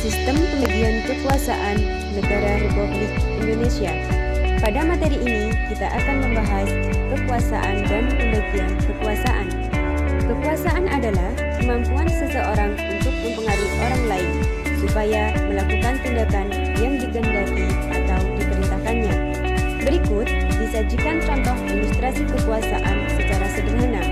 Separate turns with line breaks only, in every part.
Sistem pembagian kekuasaan Negara Republik Indonesia. Pada materi ini, kita akan membahas kekuasaan dan pembagian kekuasaan. Kekuasaan adalah kemampuan seseorang untuk mempengaruhi orang lain supaya melakukan tindakan yang dikehendaki atau diperintahkannya. Berikut disajikan contoh ilustrasi kekuasaan secara sederhana.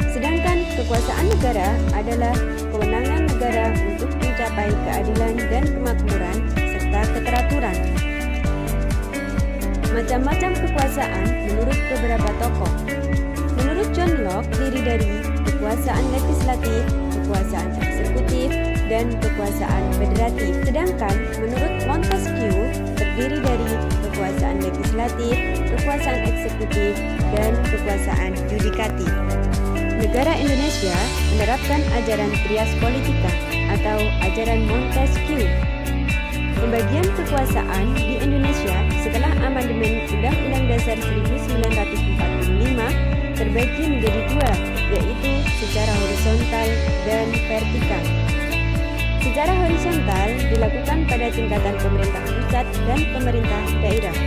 Sedangkan kekuasaan negara adalah kewenangan negara untuk mencapai keadilan dan kemakmuran serta keteraturan. Macam-macam kekuasaan menurut beberapa tokoh. Menurut John Locke terdiri dari kekuasaan legislatif, kekuasaan eksekutif, dan kekuasaan federatif. Sedangkan menurut Montesquieu terdiri dari kekuasaan legislatif, kekuasaan eksekutif, dan kekuasaan yudikatif. Negara Indonesia menerapkan ajaran Trias Politica atau ajaran Montesquieu. Pembagian kekuasaan di Indonesia setelah amandemen Undang-Undang Dasar 1945 terbagi menjadi dua, yaitu secara horizontal dan vertikal. Secara horizontal dilakukan pada tingkatan pemerintah pusat dan pemerintah daerah.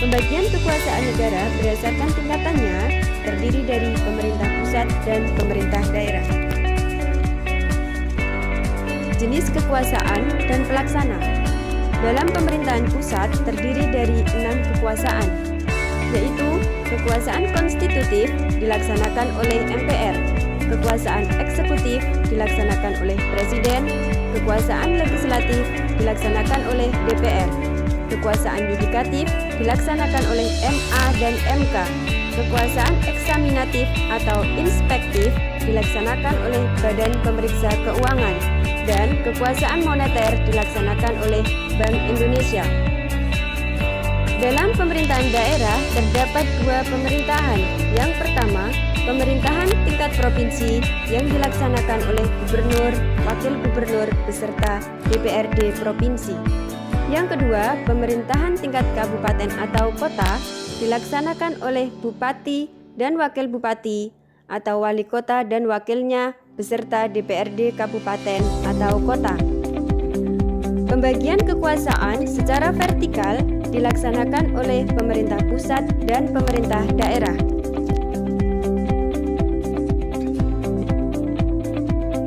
Pembagian kekuasaan negara berdasarkan tingkatannya terdiri dari pemerintah pusat dan pemerintah daerah. Jenis kekuasaan dan pelaksana. Dalam pemerintahan pusat terdiri dari 6 kekuasaan, yaitu kekuasaan konstitutif dilaksanakan oleh MPR, kekuasaan eksekutif dilaksanakan oleh Presiden, kekuasaan legislatif dilaksanakan oleh DPR, kekuasaan yudikatif dilaksanakan oleh MA dan MK, kekuasaan eksaminatif atau inspektif dilaksanakan oleh Badan Pemeriksa Keuangan, dan kekuasaan moneter dilaksanakan oleh Bank Indonesia. Dalam pemerintahan daerah terdapat dua pemerintahan. Yang pertama, pemerintahan tingkat provinsi yang dilaksanakan oleh gubernur, wakil gubernur, beserta DPRD provinsi. Yang kedua, pemerintahan tingkat kabupaten atau kota dilaksanakan oleh bupati dan wakil bupati atau wali kota dan wakilnya beserta DPRD kabupaten atau kota. Pembagian kekuasaan secara vertikal dilaksanakan oleh pemerintah pusat dan pemerintah daerah.